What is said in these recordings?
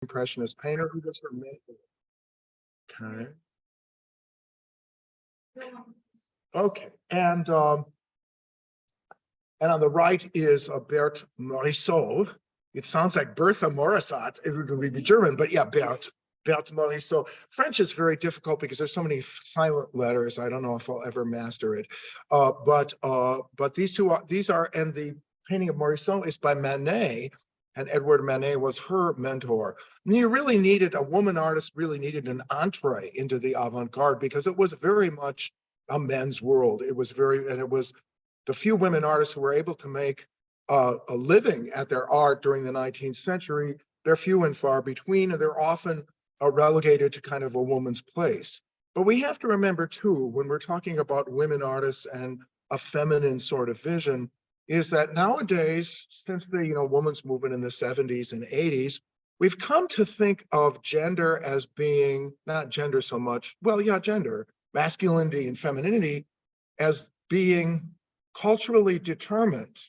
Impressionist painter. Who was her mentor? Okay. And on the right is Berthe Morisot. It sounds like Berthe Morisot. It would be German, but yeah, Berthe Morisot. French is very difficult because there's so many silent letters. I don't know if I'll ever master it. But these are, and the painting of Morisot is by Manet, and Edward Manet was her mentor. And you really needed, a woman artist really needed an entree into the avant-garde because it was very much a men's world. It was the few women artists who were able to make a living at their art during the 19th century. They're few and far between, and they're often relegated to kind of a woman's place. But we have to remember too, when we're talking about women artists and a feminine sort of vision, is that nowadays, since the women's movement in the 70s and 80s, we've come to think of gender as being not gender so much, well, yeah, gender, masculinity and femininity as being culturally determined.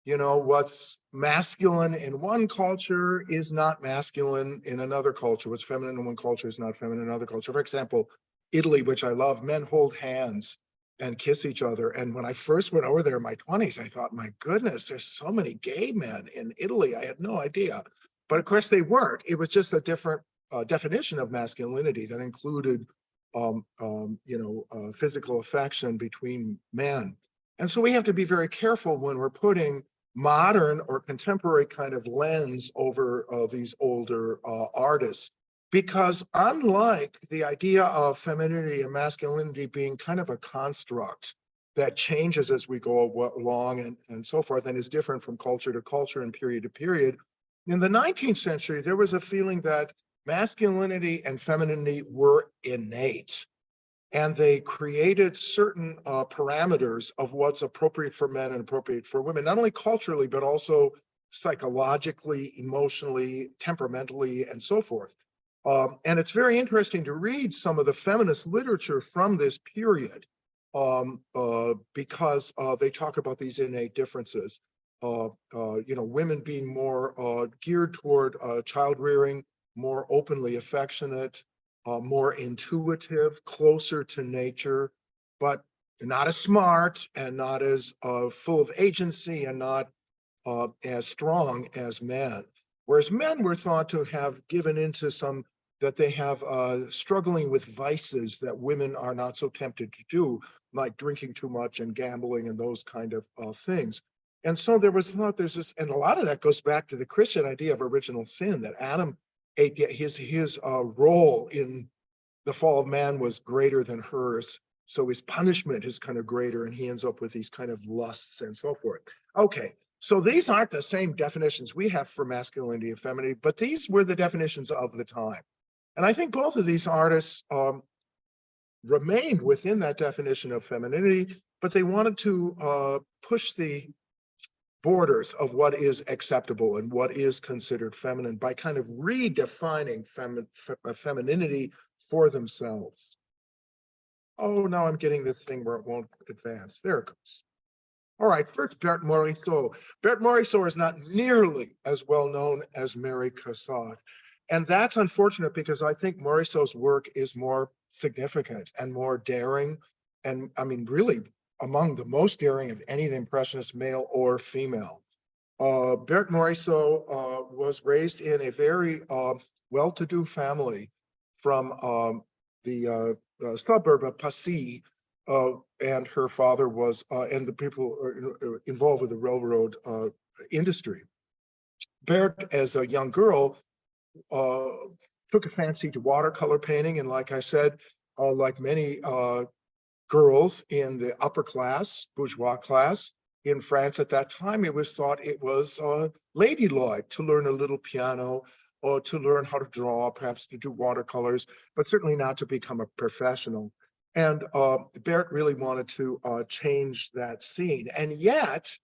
What's masculine in one culture is not masculine in another culture. What's feminine in one culture is not feminine in another culture. For example, Italy, which I love, men hold hands and kiss each other. And when I first went over there in my 20s, I thought, my goodness, there's so many gay men in Italy. I had no idea. But of course they weren't. It was just a different definition of masculinity that included physical affection between men. And so we have to be very careful when we're putting modern or contemporary kind of lens over these older artists, because unlike the idea of femininity and masculinity being kind of a construct that changes as we go along and so forth, and is different from culture to culture and period to period, in the 19th century, there was a feeling that masculinity and femininity were innate. And they created certain parameters of what's appropriate for men and appropriate for women, not only culturally, but also psychologically, emotionally, temperamentally, and so forth. And it's very interesting to read some of the feminist literature from this period because they talk about these innate differences. Women being more geared toward child rearing, more openly affectionate, more intuitive, closer to nature, but not as smart and not as full of agency and not as strong as men. Whereas men were thought to have given into that they have struggling with vices that women are not so tempted to do, like drinking too much and gambling and those kind of things. And so there was thought and a lot of that goes back to the Christian idea of original sin, that Adam ate his role in the fall of man was greater than hers. So his punishment is kind of greater, and he ends up with these kind of lusts and so forth. Okay, so these aren't the same definitions we have for masculinity and femininity, but these were the definitions of the time. And I think both of these artists remained within that definition of femininity, but they wanted to push the borders of what is acceptable and what is considered feminine by kind of redefining femininity for themselves. Oh, now I'm getting this thing where it won't advance. There it goes. All right, first, Berthe Morisot. Berthe Morisot is not nearly as well known as Mary Cassatt. And that's unfortunate because I think Morisot's work is more significant and more daring. And I mean, really among the most daring of any of the Impressionists, male or female. Berthe Morisot was raised in a very well-to-do family from the suburb of Passy, and her father was, and the people involved with the railroad industry. Berthe, as a young girl, took a fancy to watercolor painting, and like I said, like many girls in the upper class, bourgeois class in France at that time, it was thought it was ladylike to learn a little piano or to learn how to draw, perhaps to do watercolors, but certainly not to become a professional. And Berthe really wanted to change that scene. And yet,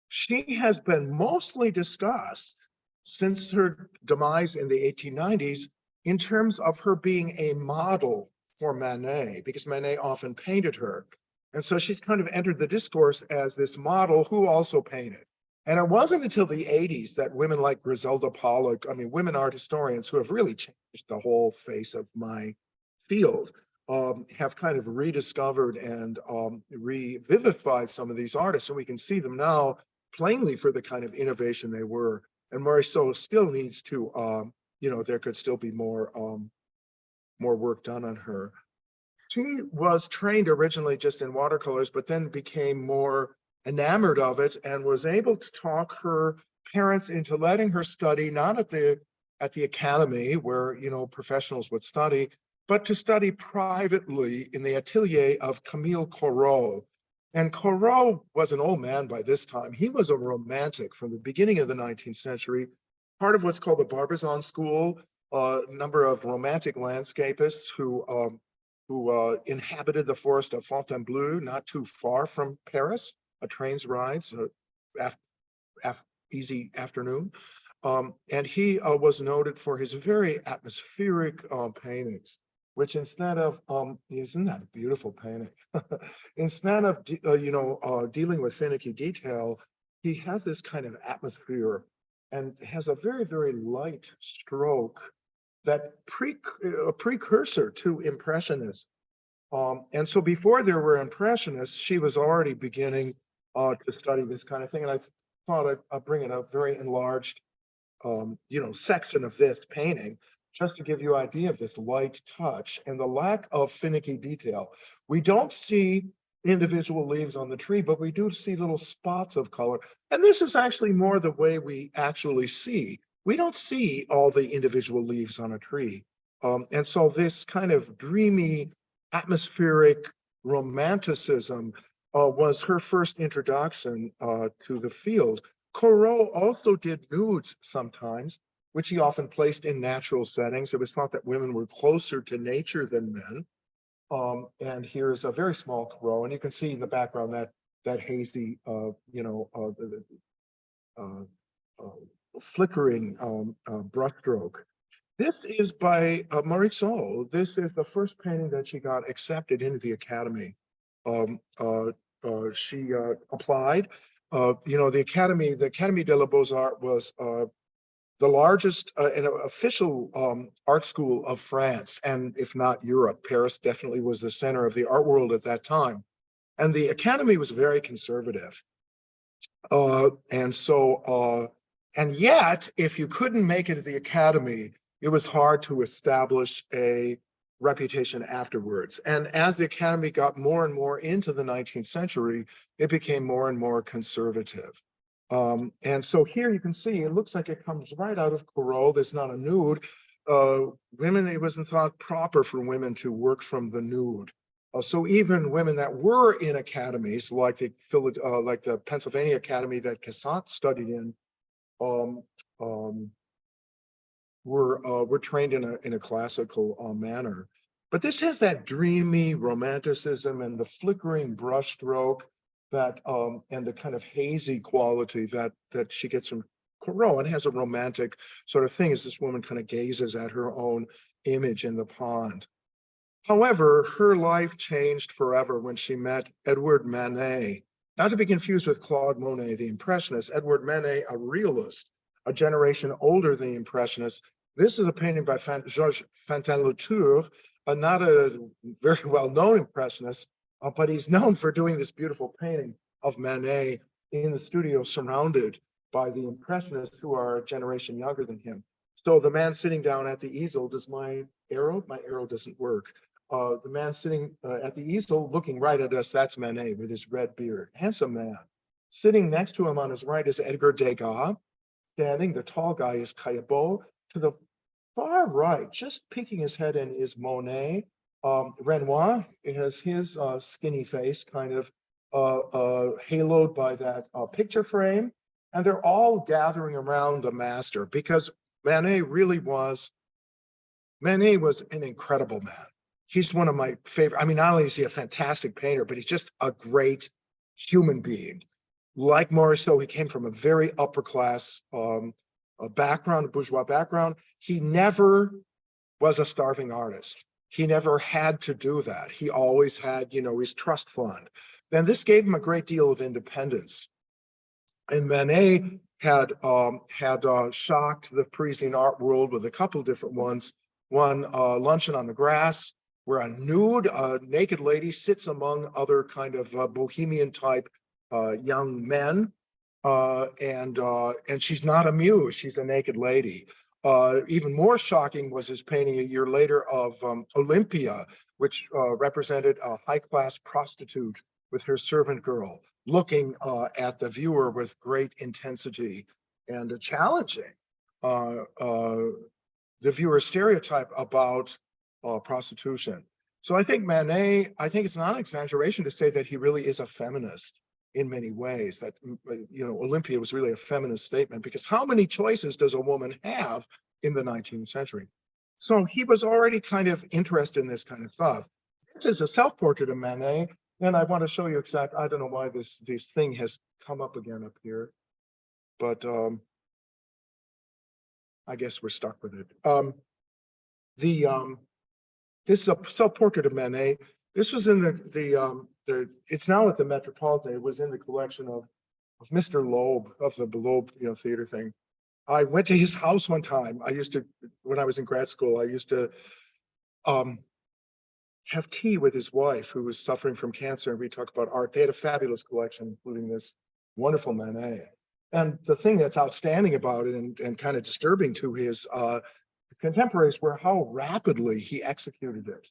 she has been mostly discussed since her demise in the 1890s in terms of her being a model for Manet, because Manet often painted her. And so she's kind of entered the discourse as this model who also painted. And it wasn't until the 80s that women like Griselda Pollock, I mean, women art historians who have really changed the whole face of my field, have kind of rediscovered and revivified some of these artists. And we can see them now plainly for the kind of innovation they were. And Morisot still needs to, there could still be more work done on her. She was trained originally just in watercolors, but then became more enamored of it and was able to talk her parents into letting her study not at the academy where professionals would study, but to study privately in the atelier of Camille Corot. And Corot was an old man by this time. He was a romantic from the beginning of the 19th century, part of what's called the Barbizon School, a number of romantic landscapists who inhabited the forest of Fontainebleau, not too far from Paris. A train's ride, so easy afternoon. And he was noted for his very atmospheric paintings, which instead of, isn't that a beautiful painting? Instead of, dealing with finicky detail, he has this kind of atmosphere and has a very, very light stroke that a precursor to Impressionists. And so before there were Impressionists, she was already beginning to study this kind of thing. And I thought I'd bring in a very enlarged, section of this painting, just to give you an idea of this light touch and the lack of finicky detail. We don't see individual leaves on the tree, but we do see little spots of color. And this is actually more the way we actually see. We don't see all the individual leaves on a tree. And so this kind of dreamy, atmospheric romanticism was her first introduction to the field. Corot also did nudes sometimes, which he often placed in natural settings. It was thought that women were closer to nature than men. And here's a very small Corot, and you can see in the background that hazy, flickering brushstroke. This is by Morisot. This is the first painting that she got accepted into the Academy. She applied. The Academy de la Beaux-Arts was the largest and official art school of France, and if not Europe. Paris definitely was the center of the art world at that time. And the Academy was very conservative. And yet, if you couldn't make it to the Academy, it was hard to establish a reputation afterwards. And as the Academy got more and more into the 19th century, it became more and more conservative. And so here you can see, it looks like it comes right out of Corot. There's not a nude. It wasn't thought proper for women to work from the nude. So even women that were in academies, like the Pennsylvania Academy that Cassatt studied in, were trained in a classical manner. But this has that dreamy romanticism and the flickering brushstroke that and the kind of hazy quality that she gets from Corot, and has a romantic sort of thing as this woman kind of gazes at her own image in the pond. However, her life changed forever when she met Edward Manet, not to be confused with Claude Monet, the Impressionist. Edward Manet, a realist, a generation older than the Impressionists. This is a painting by Georges Fantin-Latour, not a very well-known Impressionist, but he's known for doing this beautiful painting of Manet in the studio, surrounded by the Impressionists who are a generation younger than him. So the man sitting down at the easel, my arrow doesn't work. The man sitting at the easel looking right at us, that's Manet with his red beard, handsome man. Sitting next to him on his right is Edgar Degas. Standing, the tall guy is Caillebotte. To the far right, just peeking his head in, is Monet. Renoir has his skinny face kind of haloed by that picture frame. And they're all gathering around the master because Manet was an incredible man. He's one of my favorite. I mean, not only is he a fantastic painter, but he's just a great human being. Like Morisot, he came from a very upper class background, a bourgeois background. He never was a starving artist. He never had to do that. He always had, his trust fund. And this gave him a great deal of independence. And Manet had shocked the Parisian art world with a couple different ones. One, Luncheon on the Grass, where a nude, naked lady sits among other kind of bohemian type young men, and she's not a muse; she's a naked lady. Even more shocking was his painting a year later of Olympia, which represented a high-class prostitute with her servant girl, looking at the viewer with great intensity and challenging the viewer's stereotype about prostitution. So I think Manet, I think it's not an exaggeration to say that he really is a feminist in many ways, that, Olympia was really a feminist statement, because how many choices does a woman have in the 19th century? So he was already kind of interested in this kind of stuff. This is a self-portrait of Manet, and I want to show you exact, I don't know why this thing has come up again up here, but I guess we're stuck with it. This is a self-portrait of Manet. This was in it's now at the Metropolitan. It was in the collection of Mr. Loeb of the Loeb, theater thing. I went to his house one time. When I was in grad school, I used to have tea with his wife, who was suffering from cancer, and we talked about art. They had a fabulous collection, including this wonderful Manet. And the thing that's outstanding about it, and kind of disturbing to his contemporaries, were how rapidly he executed it.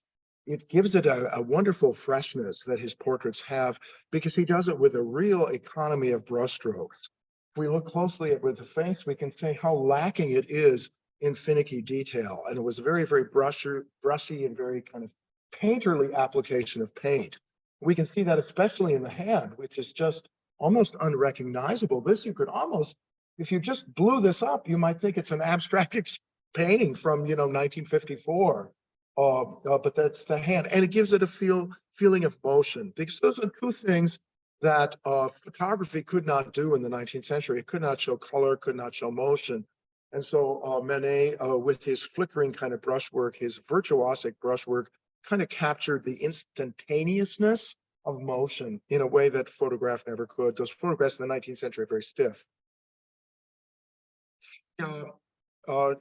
It gives it a wonderful freshness that his portraits have, because he does it with a real economy of brushstrokes. If we look closely at with the face, we can say how lacking it is in finicky detail. And it was a very, very brushy and very kind of painterly application of paint. We can see that especially in the hand, which is just almost unrecognizable. This, you could almost, if you just blew this up, you might think it's an abstract painting from 1954. But that's the hand, and it gives it a feeling of motion, because those are two things that photography could not do in the 19th century. It could not show color, could not show motion. And so Manet, with his flickering kind of brushwork, his virtuosic brushwork, kind of captured the instantaneousness of motion in a way that photograph never could. Those photographs in the 19th century are very stiff.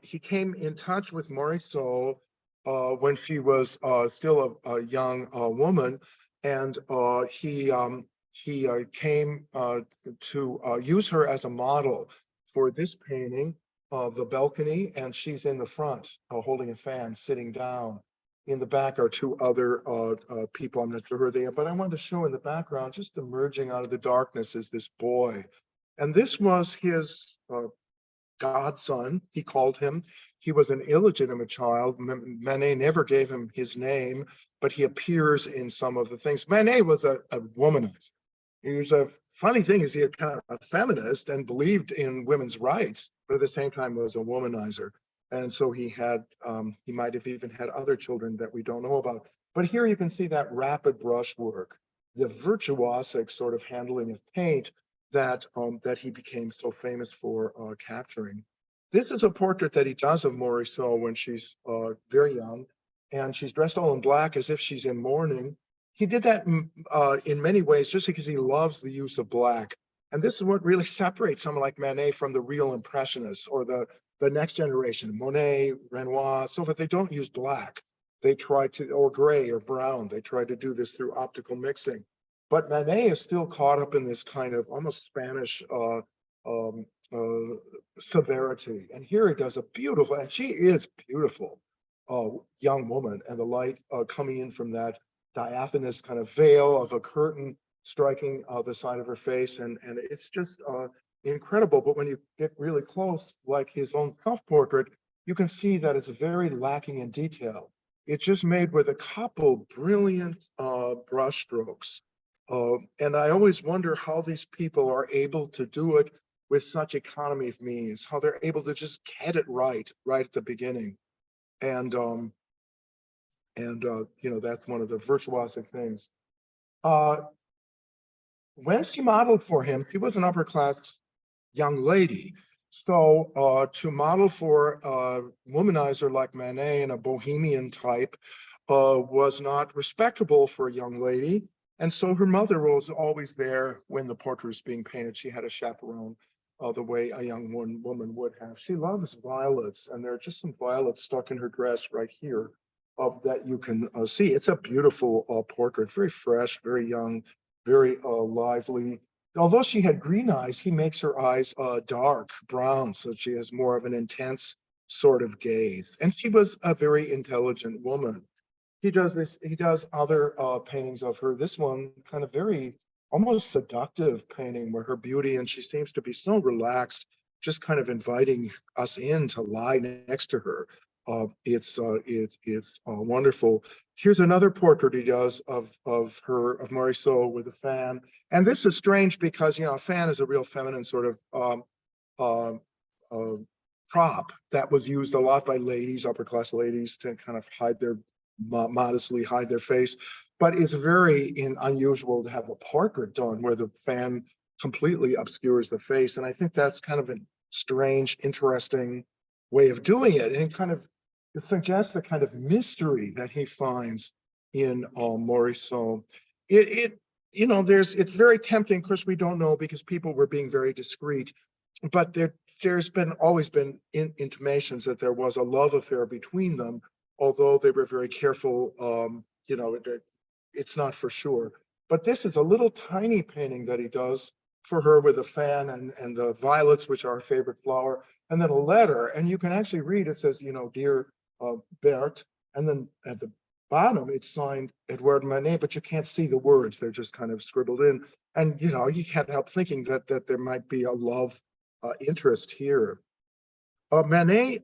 He came in touch with Morisot when she was still a young woman, and he came to use her as a model for this painting of the balcony, and she's in the front holding a fan, sitting down. In the back are two other people. I'm not sure who they are, but I wanted to show in the background, just emerging out of the darkness, is this boy. And this was his godson, he called him. He was an illegitimate child. Manet never gave him his name, but he appears in some of the things. Manet was a womanizer. He was a funny thing is he had kind of a feminist and believed in women's rights, but at the same time was a womanizer. And so he might have even had other children that we don't know about. But here you can see that rapid brushwork, the virtuosic sort of handling of paint that he became so famous for capturing. This is a portrait that he does of Morisot when she's very young, and she's dressed all in black as if she's in mourning. He did that in many ways just because he loves the use of black. And this is what really separates someone like Manet from the real Impressionists or the next generation, Monet, Renoir, so that they don't use black. They try to, or gray or brown, they try to do this through optical mixing. But Manet is still caught up in this kind of almost Spanish severity. And here he does a beautiful, and she is beautiful, young woman, and the light coming in from that diaphanous kind of veil of a curtain striking the side of her face. And it's just incredible. But when you get really close, like his own self-portrait, you can see that it's very lacking in detail. It's just made with a couple brilliant brush strokes. And I always wonder how these people are able to do it with such economy of means, how they're able to just get it right at the beginning. And that's one of the virtuosic things. When she modeled for him, she was an upper-class young lady. So to model for a womanizer like Manet and a bohemian type was not respectable for a young lady. And so her mother was always there when the portrait was being painted. She had a chaperone, the way a young woman would have. She loves violets, and there are just some violets stuck in her dress right here that you can see. It's a beautiful portrait, very fresh, very young, very lively. Although she had green eyes, he makes her eyes dark brown, so she has more of an intense sort of gaze. And she was a very intelligent woman. He does other paintings of her. This one kind of very almost seductive painting where her beauty, and she seems to be so relaxed, just kind of inviting us in to lie next to her. It's wonderful. Here's another portrait he does of Morisot with a fan. And this is strange because, you know, a fan is a real feminine sort of uh, uh, prop that was used a lot by ladies, upper class ladies, to kind of hide their modestly hide their face. But it's very unusual to have a portrait done where the fan completely obscures the face. And I think that's kind of a strange, interesting way of doing it. And it suggests the kind of mystery that he finds in Morisot. It's very tempting. Of course, we don't know because people were being very discreet. But there's always been intimations that there was a love affair between them, although they were very careful. It's not for sure. But this is a little tiny painting that he does for her with a fan and the violets, which are her favorite flower, and then a letter. And you can actually read, it says, dear Berthe, and then at the bottom it's signed Edouard Manet, but you can't see the words. They're just kind of scribbled in. And, you can't help thinking that there might be a love interest here. Manet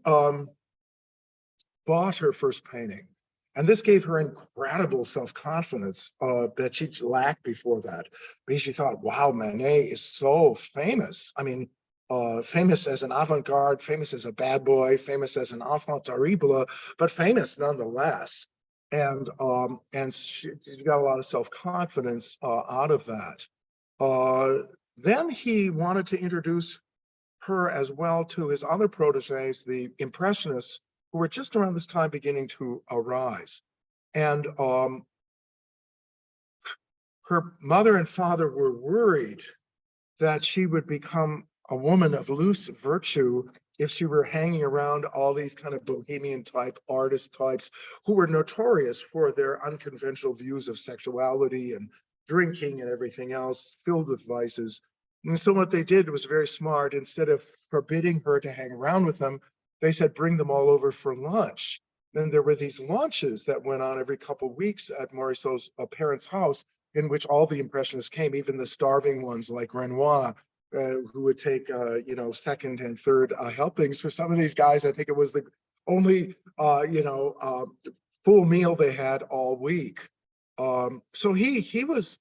bought her first painting, and this gave her incredible self-confidence that she lacked before that. Because she thought, wow, Manet is so famous. I mean, famous as an avant-garde, famous as a bad boy, famous as an enfant terrible, but famous nonetheless. And she got a lot of self-confidence out of that. Then he wanted to introduce her as well to his other proteges, the Impressionists, who were just around this time beginning to arise. And her mother and father were worried that she would become a woman of loose virtue if she were hanging around all these kind of bohemian type artist types who were notorious for their unconventional views of sexuality and drinking and everything else, filled with vices. And so what they did was very smart. Instead of forbidding her to hang around with them, they said, bring them all over for lunch. Then there were these lunches that went on every couple of weeks at Morisot's parents' house, in which all the Impressionists came, even the starving ones like Renoir, who would take, second and third helpings. For some of these guys, I think it was the only, full meal they had all week. So he was,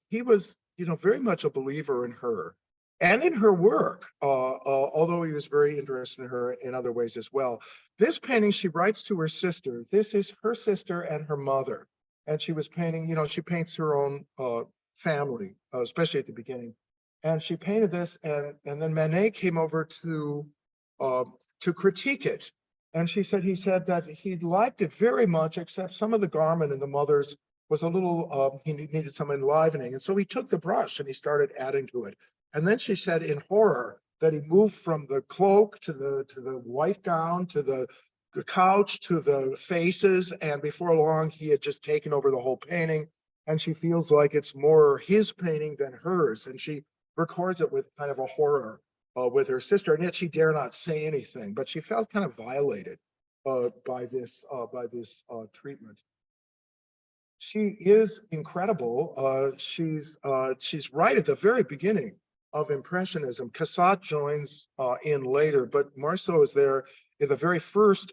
very much a believer in her and in her work, although he was very interested in her in other ways as well. This painting she writes to her sister. This is her sister and her mother. And she was painting, she paints her own family, especially at the beginning. And she painted this, and then Manet came over to critique it. And he said that he liked it very much, except some of the garment in the mother's was a little, he needed some enlivening. And so he took the brush and he started adding to it. And then she said in horror that he moved from the cloak to the white gown, to the couch, to the faces. And before long, he had just taken over the whole painting. And she feels like it's more his painting than hers. And she records it with kind of a horror with her sister. And yet she dare not say anything, but she felt kind of violated by this treatment. She is incredible. She's right at the very beginning of Impressionism. Cassatt joins in later, but Morisot is there in the very first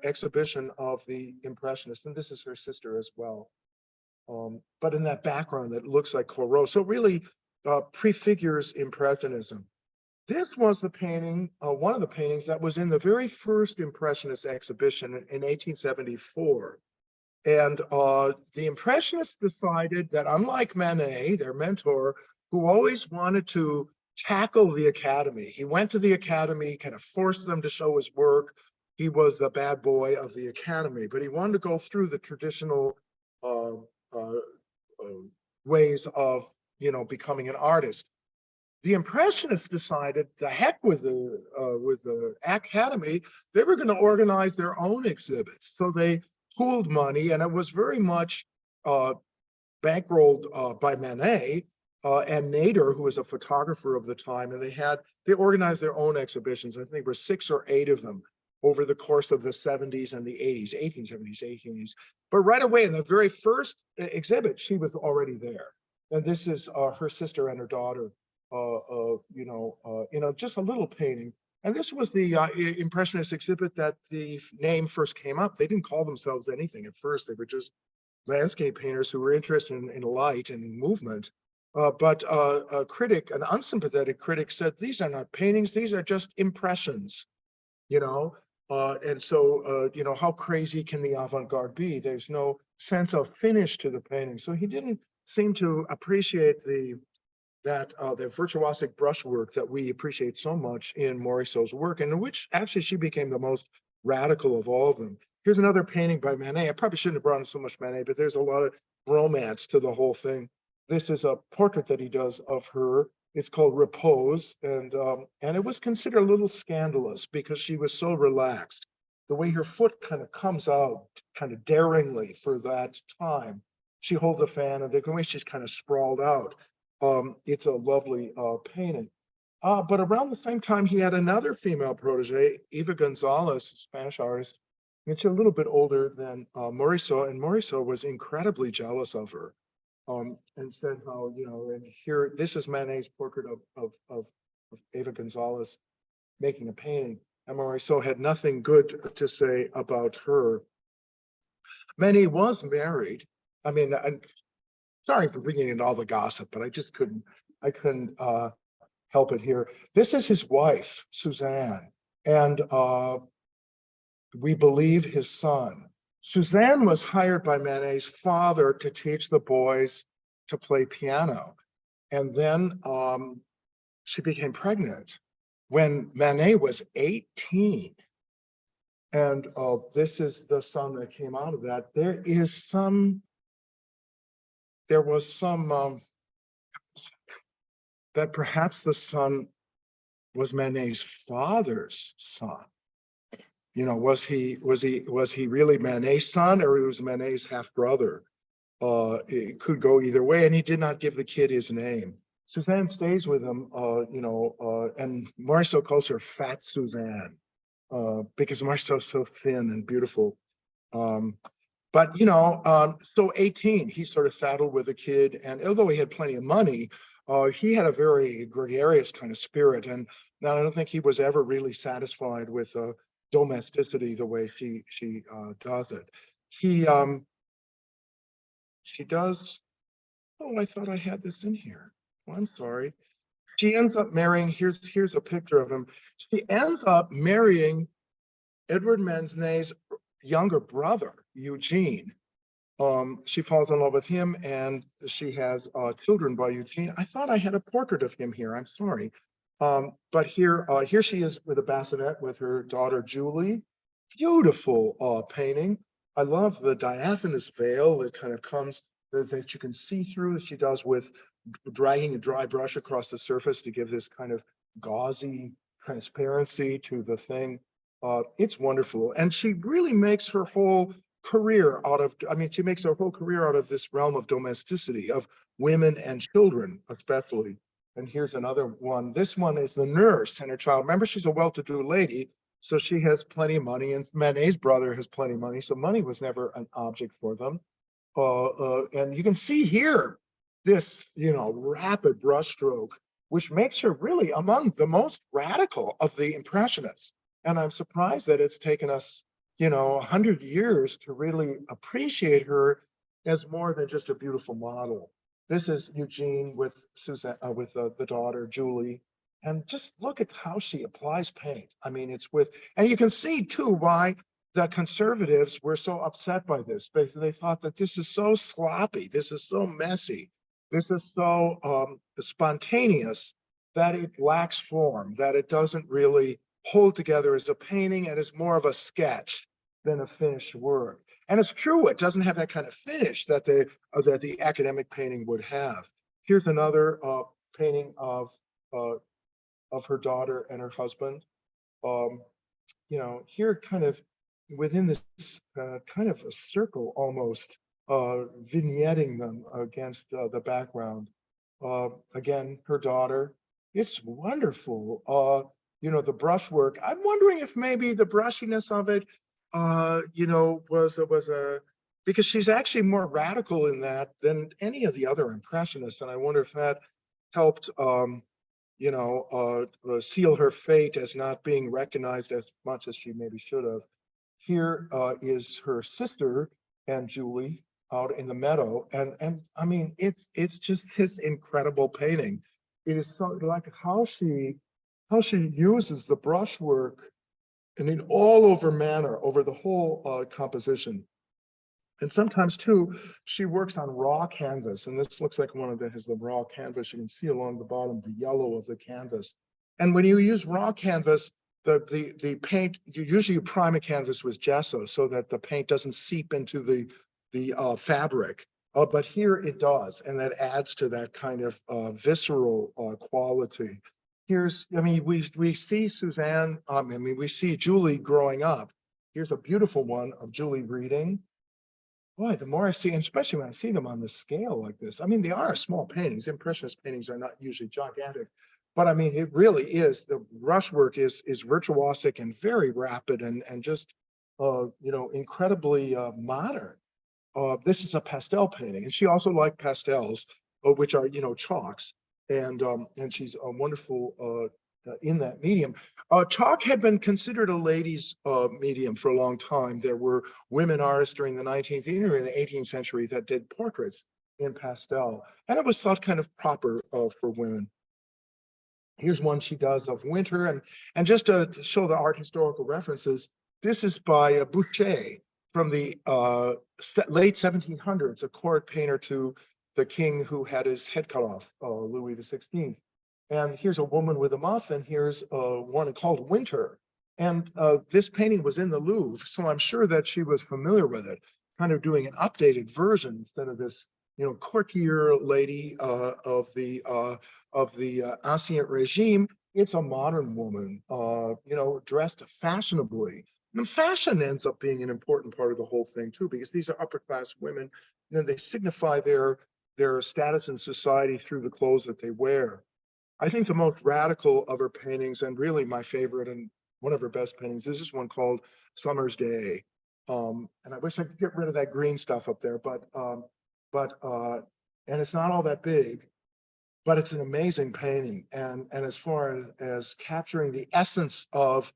exhibition of the Impressionists, and this is her sister as well. But in that background that looks like Corot, so really prefigures Impressionism. This was the painting, one of the paintings that was in the very first Impressionist exhibition in 1874. And the Impressionists decided that, unlike Manet, their mentor, who always wanted to tackle the Academy, he went to the Academy, kind of forced them to show his work. He was the bad boy of the Academy, but he wanted to go through the traditional ways of, becoming an artist. The Impressionists decided, the heck with the academy, they were going to organize their own exhibits. So they pooled money, and it was very much bankrolled by Manet and Nader, who was a photographer of the time, and they organized their own exhibitions. I think there were 6 or 8 of them over the course of the 70s and the 80s, 1870s, 1880s. But right away, in the very first exhibit, she was already there. And this is her sister and her daughter, just a little painting. And this was the Impressionist exhibit that the name first came up. They didn't call themselves anything at first. They were just landscape painters who were interested in light and movement. But a critic, an unsympathetic critic, said, these are not paintings, these are just impressions, and so, how crazy can the avant-garde be? There's no sense of finish to the painting. So he didn't seem to appreciate the virtuosic brushwork that we appreciate so much in Morisot's work, and in which actually she became the most radical of all of them. Here's another painting by Manet. I probably shouldn't have brought in so much Manet, but there's a lot of romance to the whole thing. This is a portrait that he does of her. It's called Repose, and it was considered a little scandalous because she was so relaxed. The way her foot kind of comes out, kind of daringly for that time. She holds a fan, and the way she's kind of sprawled out. It's a lovely painting. But around the same time, he had another female protege, Eva Gonzalez, a Spanish artist, and she's a little bit older than Morisot, and Morisot was incredibly jealous of her. And said how, and here, this is Manet's portrait of Eva Gonzalez making a painting, and Morisot had nothing good to say about her. Manet was married. I mean, I'm sorry for bringing in all the gossip, but I couldn't help it here. This is his wife, Suzanne, and we believe his son. Suzanne was hired by Manet's father to teach the boys to play piano. And then she became pregnant when Manet was 18. And this is the son that came out of that. There was some that perhaps the son was Manet's father's son. Was he really Manet's son, or was Manet's half brother? It could go either way, and he did not give the kid his name. Suzanne stays with him, and Morisot calls her Fat Suzanne because Morisot's so thin and beautiful. But so 18, he sort of saddled with a kid, and although he had plenty of money, he had a very gregarious kind of spirit, and I don't think he was ever really satisfied with domesticity the way she does it. She does. Oh, I thought I had this in here. Oh, I'm sorry. She ends up marrying. Here's a picture of him. She ends up marrying Edward Manet's younger brother, Eugene. She falls in love with him, and she has children by Eugene. I thought I had a portrait of him here. I'm sorry. But here she is with a bassinet with her daughter Julie. Beautiful painting. I love the diaphanous veil that kind of comes that you can see through, that she does with dragging a dry brush across the surface to give this kind of gauzy transparency to the thing. It's wonderful, and she really makes her whole career out of. She makes her whole career out of this realm of domesticity, of women and children, especially. And here's another one. This one is the nurse and her child. Remember, she's a well-to-do lady, so she has plenty of money, and Manet's brother has plenty of money, so money was never an object for them. And you can see here this, rapid brushstroke, which makes her really among the most radical of the Impressionists. And I'm surprised that it's taken us, 100 years to really appreciate her as more than just a beautiful model. This is Eugene with Suzanne, with the daughter, Julie. And just look at how she applies paint. And you can see too why the conservatives were so upset by this. Basically, they thought that this is so sloppy, this is so messy, this is so spontaneous that it lacks form, that it doesn't really hold together as a painting and is more of a sketch. than a finished work. And it's true, it doesn't have that kind of finish that the academic painting would have. Here's another painting of her daughter and her husband. Here kind of within this kind of a circle almost, vignetting them against the background. Again, her daughter. It's wonderful. The brushwork. I'm wondering if maybe the brushiness of it, was a because she's actually more radical in that than any of the other Impressionists, and I wonder if that helped, seal her fate as not being recognized as much as she maybe should have. Here is her sister and Julie out in the meadow, and I mean it's just this incredible painting. It is so like how she uses the brushwork in an all over manner over the whole composition. And sometimes too, she works on raw canvas, and this looks like one of has the raw canvas. You can see along the bottom the yellow of the canvas. And when you use raw canvas, the paint, you prime a canvas with gesso so that the paint doesn't seep into the fabric. But here it does, and that adds to that kind of visceral quality. We see Suzanne, we see Julie growing up. Here's a beautiful one of Julie reading. Boy, the more I see, and especially when I see them on the scale like this, I mean, they are small paintings. Impressionist paintings are not usually gigantic, but I mean, it really is, the brushwork is virtuosic and very rapid and just, incredibly modern. This is a pastel painting, and she also liked pastels, which are, chalks, and she's a wonderful in that medium. Chalk had been considered a ladies' medium for a long time. There were women artists during the 19th and the 18th century that did portraits in pastel, and it was thought kind of proper for women. Here's one she does of winter, and just to show the art historical references, this is by Boucher from the late 1700s, a court painter to the king who had his head cut off, Louis XVI. And here's a woman with a muff, and here's one called Winter. And this painting was in the Louvre, so I'm sure that she was familiar with it, kind of doing an updated version instead of this, courtier lady of the Ancien Regime. It's a modern woman, dressed fashionably. And fashion ends up being an important part of the whole thing too, because these are upper class women, and then they signify their status in society through the clothes that they wear. I think the most radical of her paintings, and really my favorite and one of her best paintings, is this one called Summer's Day. And I wish I could get rid of that green stuff up there, but and it's not all that big, but it's an amazing painting. And as far as capturing the essence of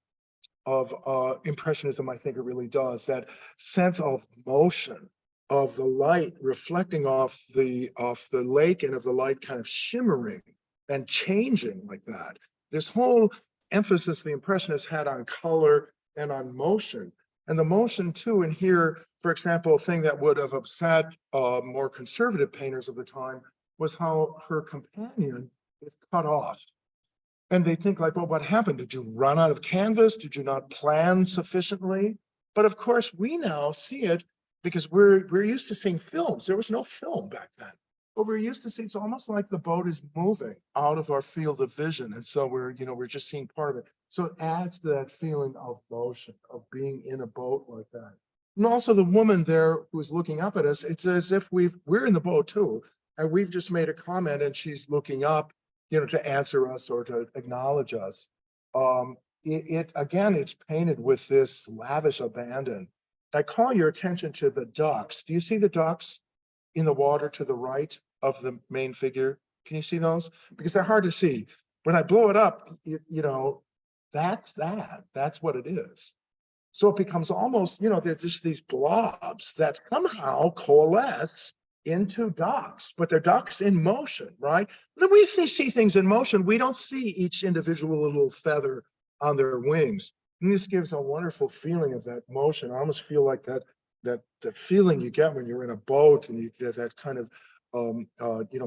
Impressionism, I think it really does. That sense of motion, of the light reflecting off the lake, and of the light kind of shimmering and changing like that. This whole emphasis the Impressionists had on color and on motion. And the motion too, and here, for example, a thing that would have upset more conservative painters of the time was how her companion is cut off. And they think like, well, what happened? Did you run out of canvas? Did you not plan sufficiently? But of course, we now see it because we're used to seeing films. There was no film back then. But we're used to see, it's almost like the boat is moving out of our field of vision. And so we're just seeing part of it. So it adds to that feeling of motion, of being in a boat like that. And also the woman there who's looking up at us, it's as if we're in the boat too. And we've just made a comment and she's looking up, to answer us or to acknowledge us. Again, it's painted with this lavish abandon. I call your attention to the ducks. Do you see the ducks in the water to the right of the main figure? Can you see those? Because they're hard to see. When I blow it up, that's what it is. So it becomes almost, there's just these blobs that somehow coalesce into ducks, but they're ducks in motion, right? Then we see things in motion. We don't see each individual little feather on their wings. And this gives a wonderful feeling of that motion. I almost feel like that feeling you get when you're in a boat and you get that kind of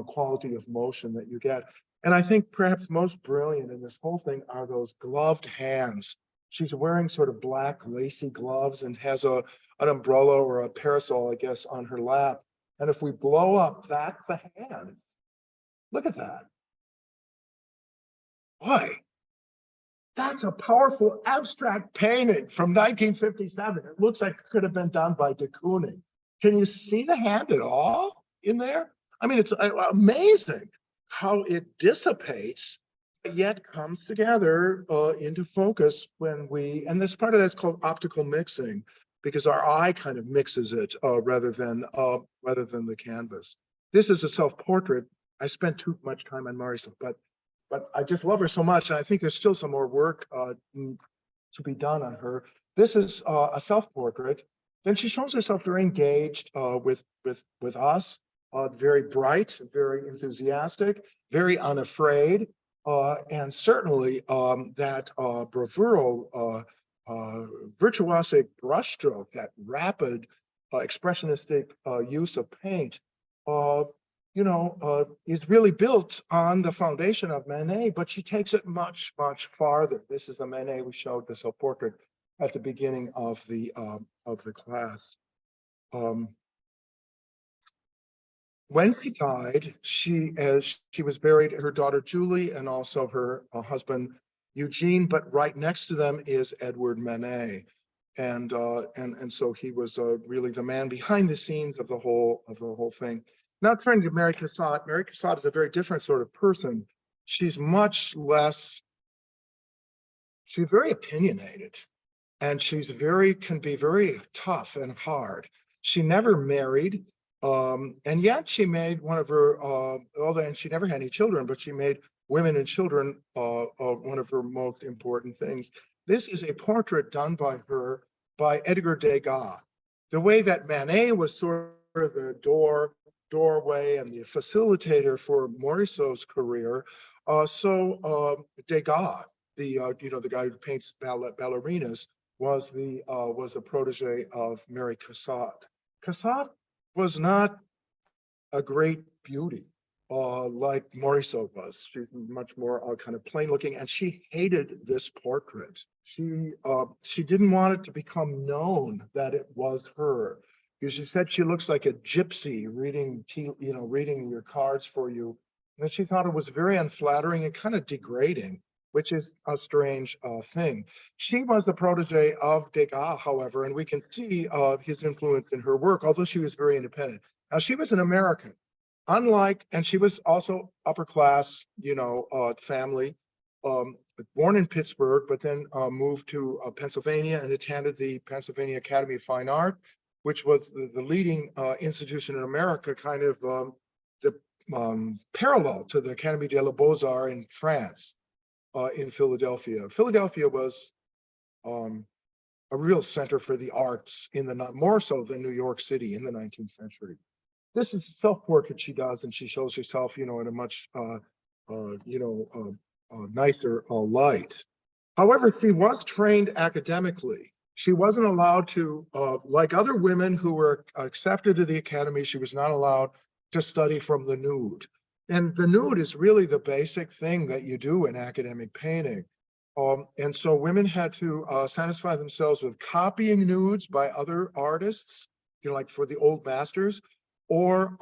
quality of motion that you get. And I think perhaps most brilliant in this whole thing are those gloved hands She's wearing sort of black lacy gloves and has an umbrella or a parasol, I guess, on her lap. And if we blow up, that's the hand. Look at that. Boy, that's a powerful abstract painting from 1957. It looks like it could have been done by de Kooning. Can you see the hand at all in there? I mean, it's amazing how it dissipates, yet comes together into focus when we, and this part of that's called optical mixing, because our eye kind of mixes it rather than the canvas. This is a self-portrait. I spent too much time on Morisot, but I just love her so much, and I think there's still some more work to be done on her. This is a self-portrait. Then she shows herself very engaged with us, very bright, very enthusiastic, very unafraid, and certainly that bravuro, virtuosic brushstroke, that rapid expressionistic use of paint, is really built on the foundation of Manet, but she takes it much, much farther. This is the Manet we showed, the self-portrait at the beginning of the class. When she died, as she was buried, her daughter Julie and also her husband Eugene, but right next to them is Edward Manet, and so he was really the man behind the scenes of the whole thing. Now turning to Mary Cassatt. Mary Cassatt is a very different sort of person. She's much less. She's very opinionated, and can be very tough and hard. She never married. And yet she made one of her, and she never had any children, but she made women and children one of her most important things. This is a portrait done by her by Edgar Degas. The way that Manet was sort of the doorway and the facilitator for Morisot's career, so Degas, the guy who paints ballerinas, was the protege of Mary Cassatt. Cassatt was not a great beauty like Morisot was. She's much more kind of plain looking, and she hated this portrait. She didn't want it to become known that it was her, because she said she looks like a gypsy reading your cards for you. And she thought it was very unflattering and kind of degrading, which is a strange thing. She was the protege of Degas, however, and we can see his influence in her work, although she was very independent. Now, she was an American, and she was also upper class, family, born in Pittsburgh, but then moved to Pennsylvania and attended the Pennsylvania Academy of Fine Art, which was the leading institution in America, kind of the parallel to the Académie des Beaux-Arts in France. In Philadelphia. Philadelphia was a real center for the arts more so than New York City in the 19th century. This is a self-portrait she does, and she shows herself, in a much, nicer light. However, she was trained academically. She wasn't allowed to, like other women who were accepted to the academy, she was not allowed to study from the nude. And the nude is really the basic thing that you do in academic painting. And so women had to satisfy themselves with copying nudes by other artists, like for the old masters, or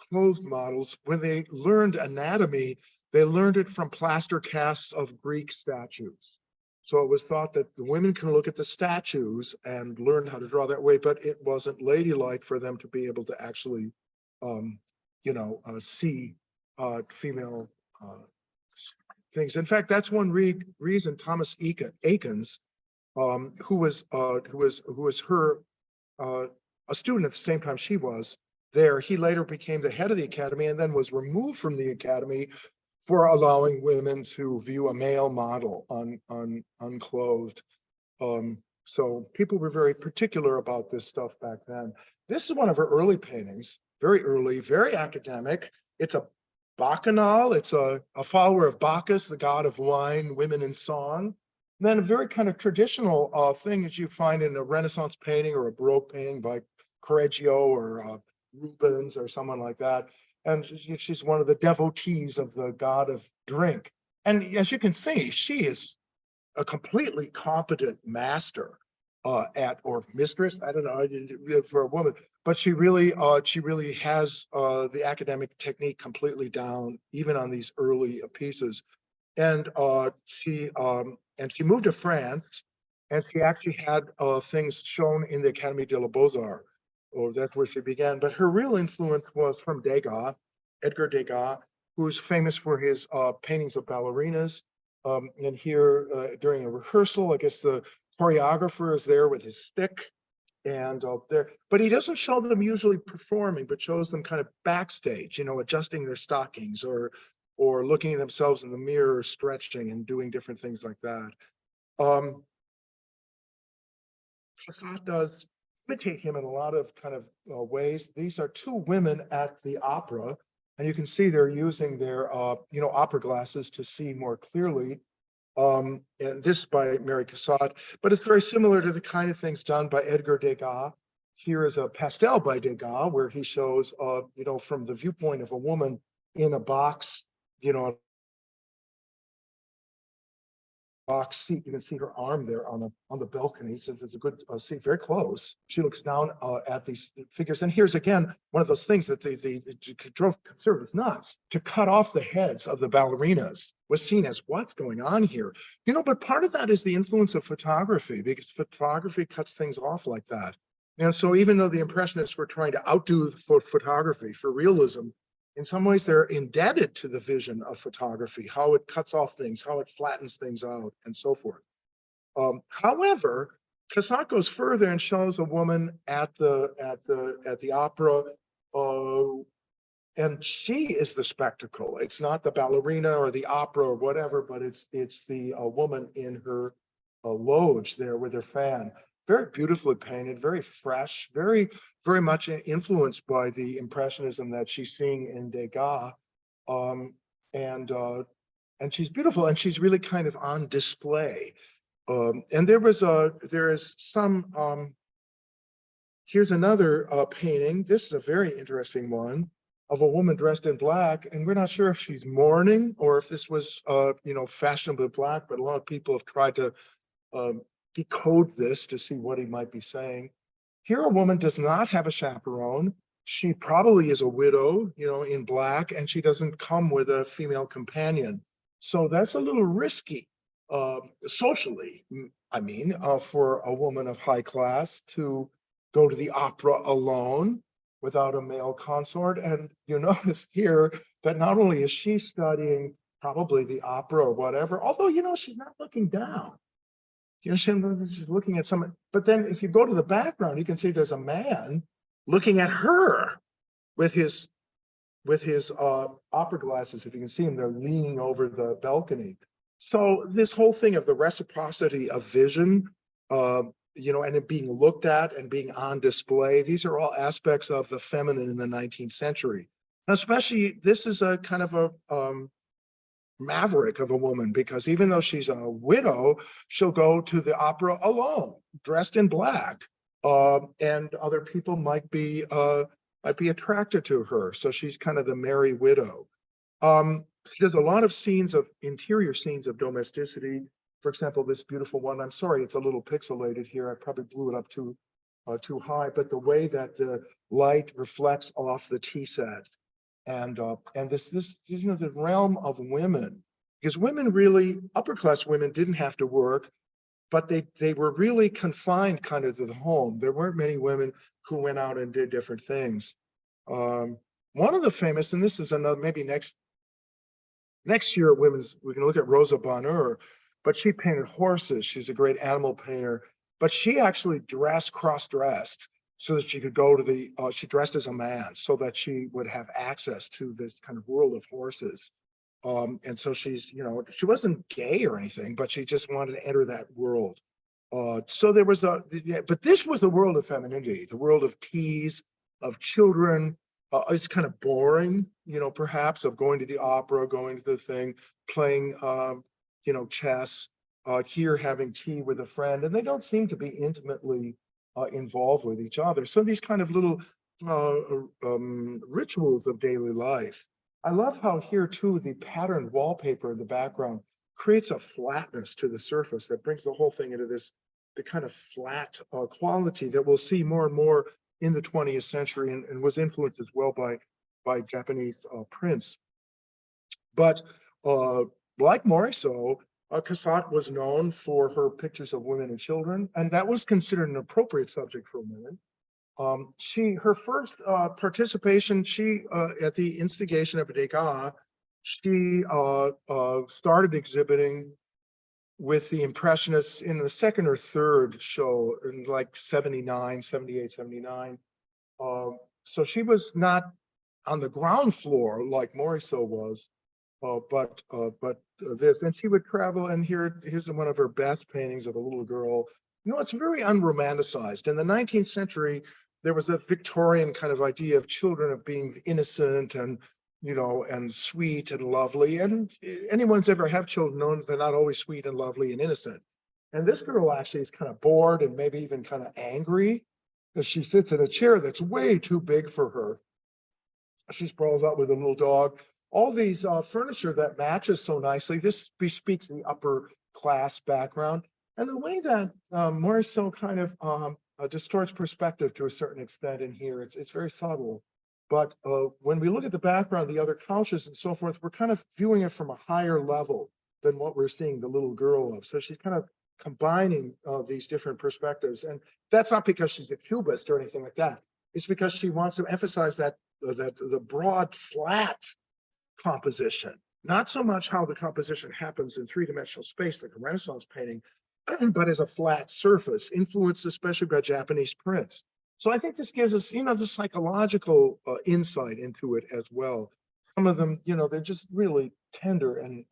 clothes models. When they learned anatomy, they learned it from plaster casts of Greek statues. So it was thought that the women can look at the statues and learn how to draw that way, but it wasn't ladylike for them to be able to actually see female things. In fact, that's one reason Thomas Eakins, who was her a student at the same time she was there, he later became the head of the academy and then was removed from the academy for allowing women to view a male model unclothed. So people were very particular about this stuff back then. This is one of her early paintings, very early, very academic. It's a bacchanal. It's a follower of Bacchus, the god of wine, women, and song. And then a very kind of traditional thing that you find in a Renaissance painting or a Baroque painting by Correggio or Rubens or someone like that. And she's one of the devotees of the god of drink. And as you can see, she is a completely competent master or mistress. I don't know for a woman, but she really has the academic technique completely down, even on these early pieces. And she moved to France, and she actually had things shown in the Académie de la Beaux-Arts, or that's where she began. But her real influence was from Degas, Edgar Degas, who's famous for his paintings of ballerinas. And here, during a rehearsal, I guess the choreographer is there with his stick, and but he doesn't show them usually performing, but shows them kind of backstage, adjusting their stockings or looking at themselves in the mirror, stretching and doing different things like that. Cassatt does imitate him in a lot of kind of ways. These are two women at the opera, and you can see they're using their opera glasses to see more clearly. And this by Mary Cassatt, but it's very similar to the kind of things done by Edgar Degas. Here is a pastel by Degas where he shows, from the viewpoint of a woman in a box, box seat. You can see her arm there on the balcony. So there's a good seat very close. She looks down at these figures. And here's again one of those things that they drove conservatives nuts. To cut off the heads of the ballerinas was seen as what's going on here. But part of that is the influence of photography, because photography cuts things off like that. And so even though the Impressionists were trying to outdo photography for realism, in some ways they're indebted to the vision of photography, how it cuts off things, how it flattens things out, and so forth. However, Cassatt goes further and shows a woman at the opera, and she is the spectacle. It's not the ballerina or the opera or whatever, but it's the woman in her loge there with her fan. Very beautifully painted, very fresh, very, very much influenced by the Impressionism that she's seeing in Degas. And she's beautiful, and she's really kind of on display. And there is some, here's another painting. This is a very interesting one of a woman dressed in black, and we're not sure if she's mourning or if this was, fashionably black, but a lot of people have tried to decode this to see what he might be saying. Here, a woman does not have a chaperone. She probably is a widow, in black, and she doesn't come with a female companion. So that's a little risky, socially, for a woman of high class to go to the opera alone without a male consort. And you notice here that not only is she studying probably the opera or whatever, although, she's not looking down. She's looking at someone, but then if you go to the background, you can see there's a man looking at her with his opera glasses. If you can see him, they're leaning over the balcony. So this whole thing of the reciprocity of vision, and it being looked at and being on display, these are all aspects of the feminine in the 19th century. Especially, this is a kind of a maverick of a woman, because even though she's a widow, she'll go to the opera alone, dressed in black, and other people might be attracted to her. So she's kind of the merry widow. She does a lot of interior scenes of domesticity. For example, this beautiful one. I'm sorry, it's a little pixelated here. I probably blew it up too high, but the way that the light reflects off the tea set. And this the realm of women, because women really, upper class women didn't have to work, but they were really confined kind of to the home. There weren't many women who went out and did different things. One of the famous, and this is another, maybe next year we can look at Rosa Bonheur, but she painted horses. She's a great animal painter, but she actually cross-dressed, so that she could go to she dressed as a man so that she would have access to this kind of world of horses. And so she's, she wasn't gay or anything, but she just wanted to enter that world. So there was but this was the world of femininity, the world of teas, of children. It's kind of boring, perhaps, of going to the opera, going to the thing, playing, chess, here having tea with a friend, and they don't seem to be intimately involved with each other. So these kind of little rituals of daily life. I love how here too, the patterned wallpaper in the background creates a flatness to the surface that brings the whole thing into this, the kind of flat quality that we'll see more and more in the 20th century, and was influenced as well by Japanese prints. But like Morisot, Cassatt was known for her pictures of women and children, and that was considered an appropriate subject for women. Her first participation, at the instigation of Degas, she started exhibiting with the Impressionists in the second or third show in like 79, 78, 79. So she was not on the ground floor like Morisot was, but then she would travel, and here's one of her best paintings of a little girl. You know, it's very unromanticized. In the 19th century, there was a Victorian kind of idea of children of being innocent and, you know, and sweet and lovely. And anyone's ever have children knows they're not always sweet and lovely and innocent. And this girl actually is kind of bored and maybe even kind of angry as she sits in a chair that's way too big for her. She sprawls out with a little dog. All these furniture that matches so nicely. This bespeaks the upper class background. And the way that Morisot kind of distorts perspective to a certain extent in here, it's very subtle. But when we look at the background, the other couches and so forth, we're kind of viewing it from a higher level than what we're seeing the little girl of. So she's kind of combining these different perspectives. And that's not because she's a cubist or anything like that. It's because she wants to emphasize that the broad, flat composition, not so much how the composition happens in three-dimensional space like a Renaissance painting, but as a flat surface, influenced especially by Japanese prints. So I think this gives us, you know, the psychological insight into it as well. Some of them, you know, they're just really tender and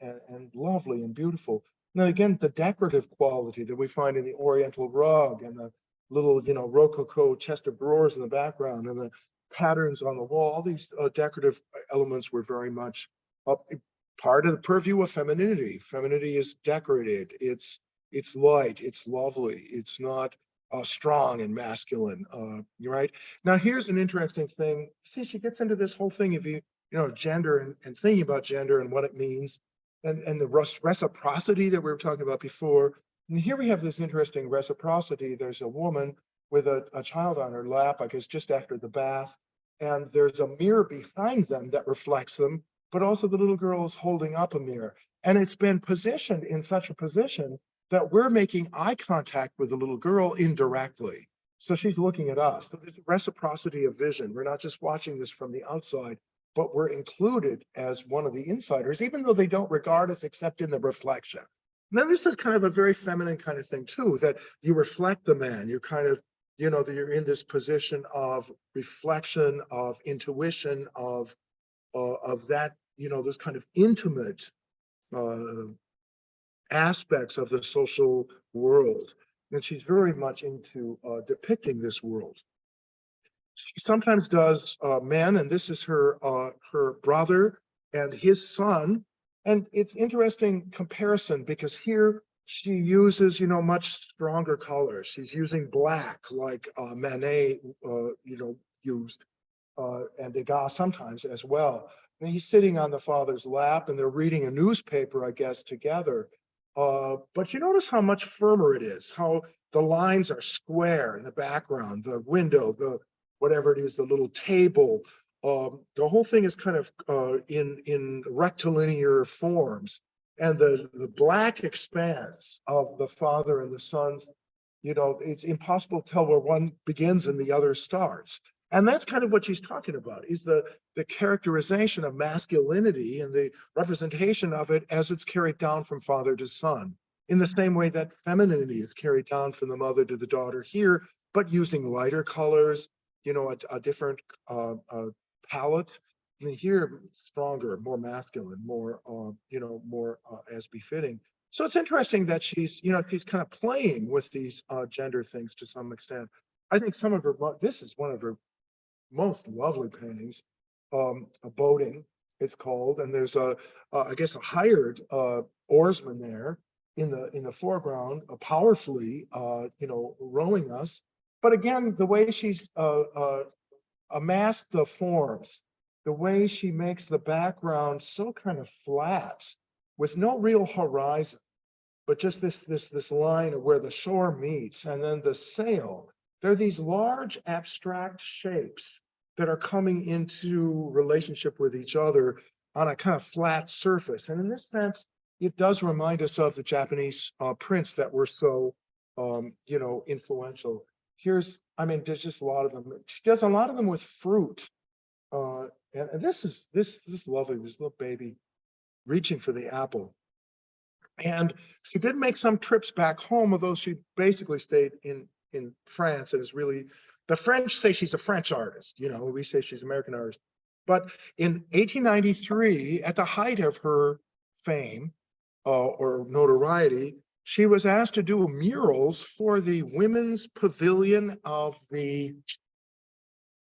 lovely and beautiful. Now, again, the decorative quality that we find in the Oriental rug and the little, you know, Rococo chest of drawers in the background and the patterns on the wall, all these decorative elements were very much part of the purview of femininity. Femininity is decorated. It's light. It's lovely. It's not strong and masculine. You're right. Now, here's an interesting thing. See, she gets into this whole thing of gender and thinking about gender and what it means, and the reciprocity that we were talking about before. And here we have this interesting reciprocity. There's a woman with a child on her lap, I guess just after the bath, and there's a mirror behind them that reflects them, but also the little girl is holding up a mirror. And it's been positioned in such a position that we're making eye contact with the little girl indirectly. So she's looking at us. So there's a reciprocity of vision. We're not just watching this from the outside, but we're included as one of the insiders, even though they don't regard us except in the reflection. Now, this is kind of a very feminine kind of thing too, that you reflect the man. You're kind of, you know, that you're in this position of reflection, of intuition, of that, you know, this kind of intimate aspects of the social world. And she's very much into depicting this world. She sometimes does men, and this is her brother and his son. And it's interesting comparison because here she uses, you know, much stronger colors. She's using black like Manet, you know, used, and Degas sometimes as well. And he's sitting on the father's lap and they're reading a newspaper, I guess, together. But you notice how much firmer it is, how the lines are square in the background, the window, the whatever it is, the little table. The whole thing is kind of in rectilinear forms, and the black expanse of the father and the sons, you know, it's impossible to tell where one begins and the other starts. And that's kind of what she's talking about, is the characterization of masculinity and the representation of it as it's carried down from father to son, in the same way that femininity is carried down from the mother to the daughter here, but using lighter colors, you know, a different palette. And here, stronger, more masculine, more, you know, more as befitting. So it's interesting that she's, you know, she's kind of playing with these gender things to some extent. I think some of her, this is one of her most lovely paintings, boating, it's called, and there's I guess a hired oarsman there in the foreground, powerfully, you know, rowing us. But again, the way she's amassed the forms, the way she makes the background so kind of flat with no real horizon, but just this line of where the shore meets and then the sail. There are these large abstract shapes that are coming into relationship with each other on a kind of flat surface. And in this sense, it does remind us of the Japanese prints that were so, influential. There's just a lot of them. She does a lot of them with fruit. And this is lovely, this little baby reaching for the apple. And she did make some trips back home, although she basically stayed in France and is really, the French say she's a French artist, we say she's an American artist. But in 1893, at the height of her fame or notoriety, she was asked to do murals for the Women's Pavilion of the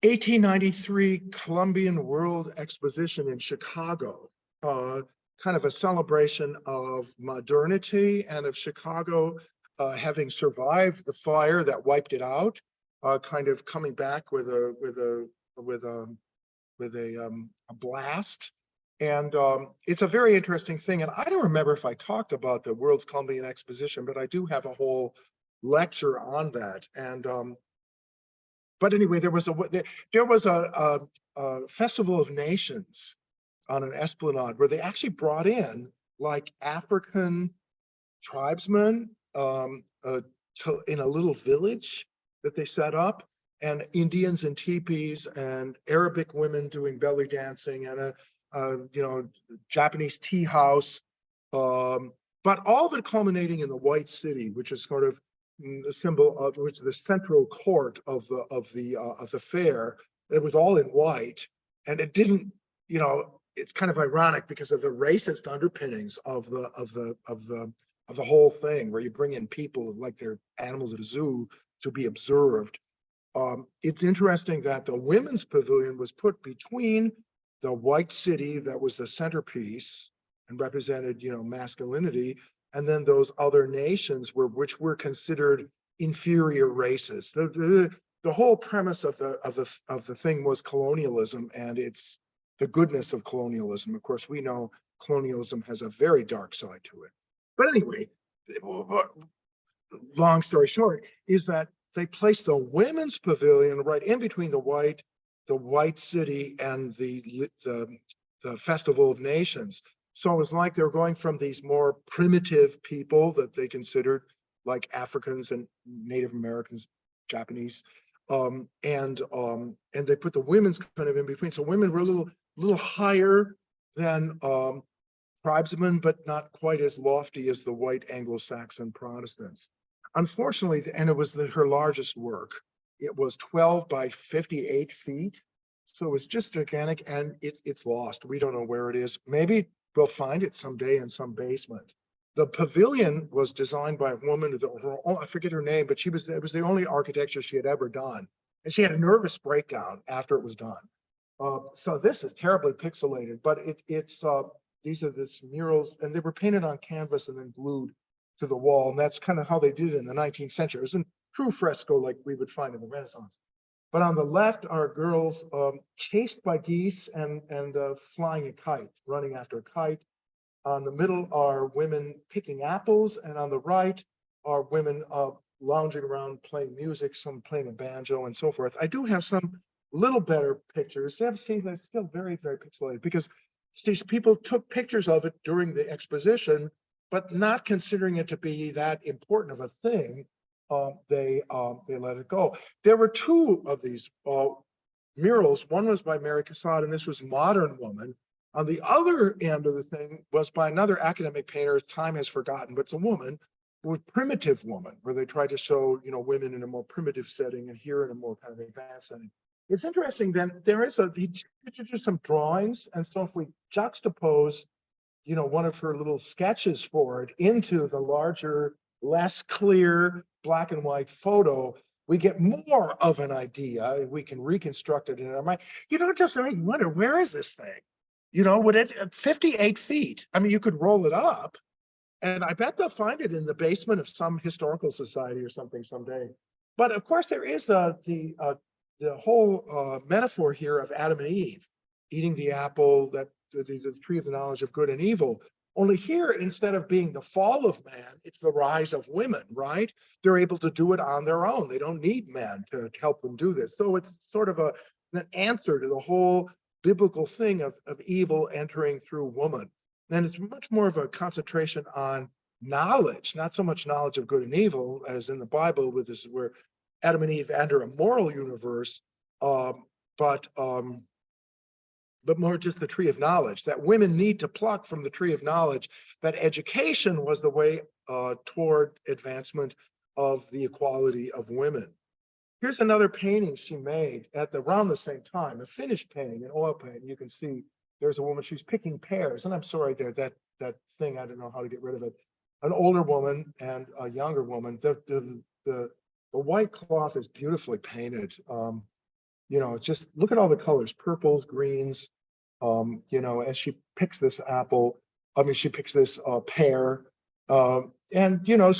1893 Columbian World Exposition in Chicago, kind of a celebration of modernity and of Chicago having survived the fire that wiped it out, kind of coming back with a blast. And it's a very interesting thing. And I don't remember if I talked about the World's Columbian Exposition, but I do have a whole lecture on that. And but anyway, there was a Festival of Nations on an esplanade where they actually brought in like African tribesmen in a little village that they set up, and Indians in teepees, and Arabic women doing belly dancing, and a Japanese tea house, but all of it culminating in the White City, which is sort of the symbol of which the central court of the fair. It was all in white, and it didn't, it's kind of ironic because of the racist underpinnings of the whole thing, where you bring in people like they're animals at a zoo to be observed. It's interesting that the women's pavilion was put between the White City, that was the centerpiece and represented, masculinity, and then those other nations which were considered inferior races. The whole premise of the thing was colonialism, and it's the goodness of colonialism. Of course, we know colonialism has a very dark side to it. But anyway, long story short, is that they placed the women's pavilion right in between the White City and the Festival of Nations. So it was like they were going from these more primitive people that they considered, like Africans and Native Americans, Japanese, and they put the women's kind of in between. So women were a little higher than tribesmen, but not quite as lofty as the white Anglo-Saxon Protestants. Unfortunately, and it was her largest work. It was 12 by 58 feet. So it was just gigantic, and it's lost. We don't know where it is. Maybe we'll find it someday in some basement. The pavilion was designed by a woman, I forget her name, but it was the only architecture she had ever done. And she had a nervous breakdown after it was done. So this is terribly pixelated, but these are these murals, and they were painted on canvas and then glued to the wall. And that's kind of how they did it in the 19th century. It was a true fresco like we would find in the Renaissance. But on the left are girls chased by geese and flying a kite, running after a kite. On the middle are women picking apples, and on the right are women lounging around playing music, some playing a banjo and so forth. I do have some little better pictures. They're still very, very pixelated because these people took pictures of it during the exposition, but not considering it to be that important of a thing. They let it go. There were two of these murals. One was by Mary Cassatt, and this was Modern Woman. On the other end of the thing was by another academic painter, time has forgotten, but it's a woman, with Primitive Woman, where they tried to show, women in a more primitive setting, and here in a more kind of advanced setting. It's interesting that there is some drawings, and so if we juxtapose, one of her little sketches for it into the larger, less clear black and white photo, we get more of an idea. We can reconstruct it in our mind. Just make you wonder, where is this thing? Would it at 58 feet? I mean, you could roll it up, and I bet they'll find it in the basement of some historical society or something someday. But of course, there is the whole metaphor here of Adam and Eve. eating the apple, that the tree of the knowledge of good and evil. Only here, instead of being the fall of man, it's the rise of women, right? They're able to do it on their own. They don't need men to help them do this. So it's sort of an answer to the whole biblical thing of evil entering through woman. And it's much more of a concentration on knowledge, not so much knowledge of good and evil as in the Bible, with this where Adam and Eve enter a moral universe, um, but um, but more just the tree of knowledge, that women need to pluck from the tree of knowledge, that education was the way toward advancement of the equality of women. Here's another painting she made at around the same time, a finished painting, an oil painting. You can see there's a woman, she's picking pears, and I'm sorry there, that thing, I don't know how to get rid of it. An older woman and a younger woman. The white cloth is beautifully painted. Just look at all the colors, purples, greens, as she picks this apple, she picks this pear, so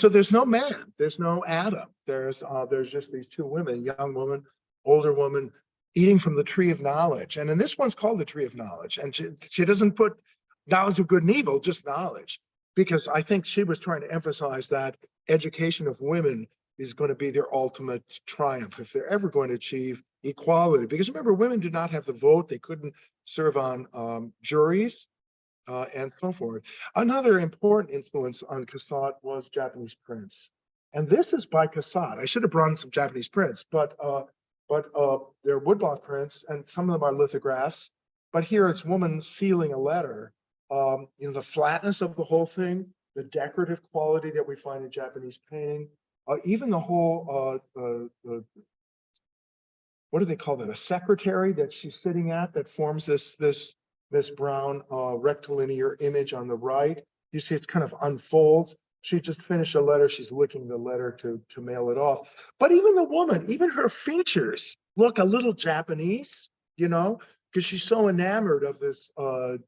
there's no man, there's no Adam, there's just these two women, young woman, older woman, eating from the tree of knowledge. And then this one's called the tree of knowledge, and she doesn't put knowledge of good and evil, just knowledge, because I think she was trying to emphasize that education of women is going to be their ultimate triumph if they're ever going to achieve equality. Because remember, women did not have the vote. They couldn't serve on juries and so forth. Another important influence on Cassatt was Japanese prints. And this is by Cassatt. I should have brought in some Japanese prints, but they're woodblock prints, and some of them are lithographs. But here it's woman sealing a letter. The flatness of the whole thing, the decorative quality that we find in Japanese painting, even the whole, what do they call that? A secretary that she's sitting at that forms this brown rectilinear image on the right. You see, it's kind of unfolds. She just finished a letter. She's licking the letter to mail it off. But even the woman, even her features look a little Japanese, because she's so enamored of this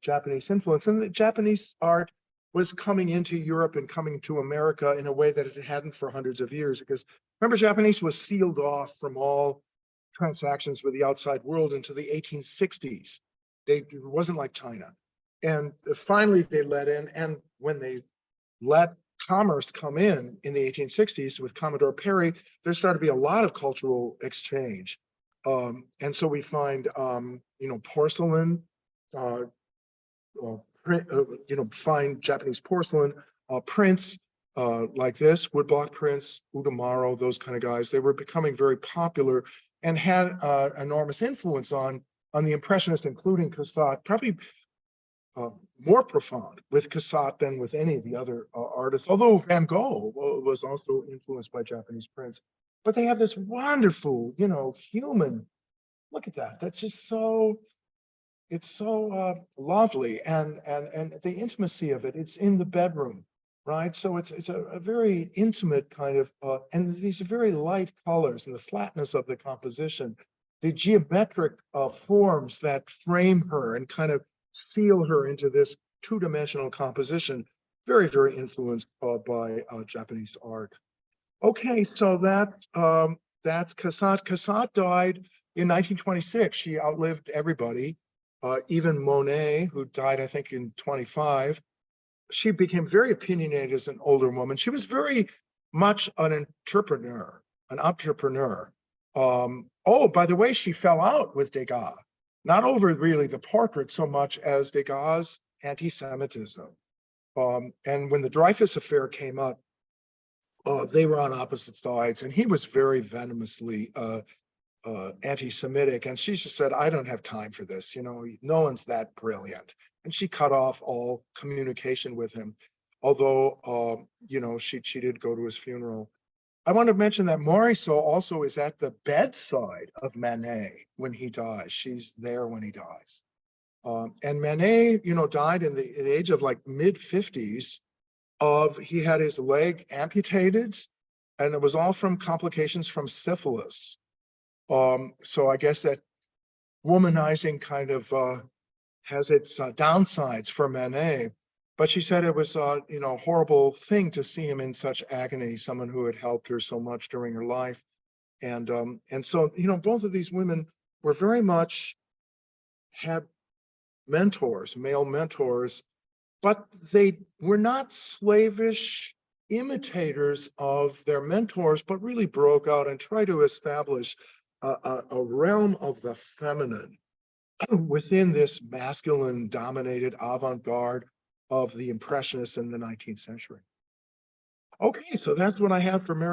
Japanese influence. And the Japanese art was coming into Europe and coming to America in a way that it hadn't for hundreds of years. Because remember, Japanese was sealed off from all transactions with the outside world into the 1860s. It wasn't like China. And finally they let in, and when they let commerce come in the 1860s with Commodore Perry, there started to be a lot of cultural exchange. And so we find, porcelain, fine Japanese porcelain, prints like this, woodblock prints, Utamaro, those kind of guys. They were becoming very popular and had enormous influence on the Impressionists, including Cassatt, probably more profound with Cassatt than with any of the other artists, although Van Gogh was also influenced by Japanese prints. But they have this wonderful, human, look at that. That's just so, it's so lovely. And the intimacy of it, it's in the bedroom, right? So it's a very intimate kind of, and these very light colors and the flatness of the composition, the geometric forms that frame her and kind of seal her into this two-dimensional composition, very, very influenced by Japanese art. Okay, so that's Cassatt. Cassatt died in 1926. She outlived everybody, even Monet, who died, I think, in 25. She became very opinionated as an older woman. She was very much an entrepreneur. By the way, she fell out with Degas, not over really the portrait so much as Degas' anti-Semitism. And when the Dreyfus affair came up, they were on opposite sides, and he was very venomously anti-Semitic. And she just said, I don't have time for this. No one's that brilliant. And she cut off all communication with him. Although, she did go to his funeral. I want to mention that Morisot also is at the bedside of Manet when he dies. She's there when he dies. And Manet, died in the age of like mid-50s. He had his leg amputated, and it was all from complications from syphilis. So I guess that womanizing kind of has its downsides for Manet. But she said it was a horrible thing to see him in such agony, someone who had helped her so much during her life. And so both of these women were very much had mentors, male mentors, but they were not slavish imitators of their mentors, but really broke out and tried to establish a realm of the feminine within this masculine dominated avant-garde of the Impressionists in the 19th century. Okay, so that's what I have for Mary.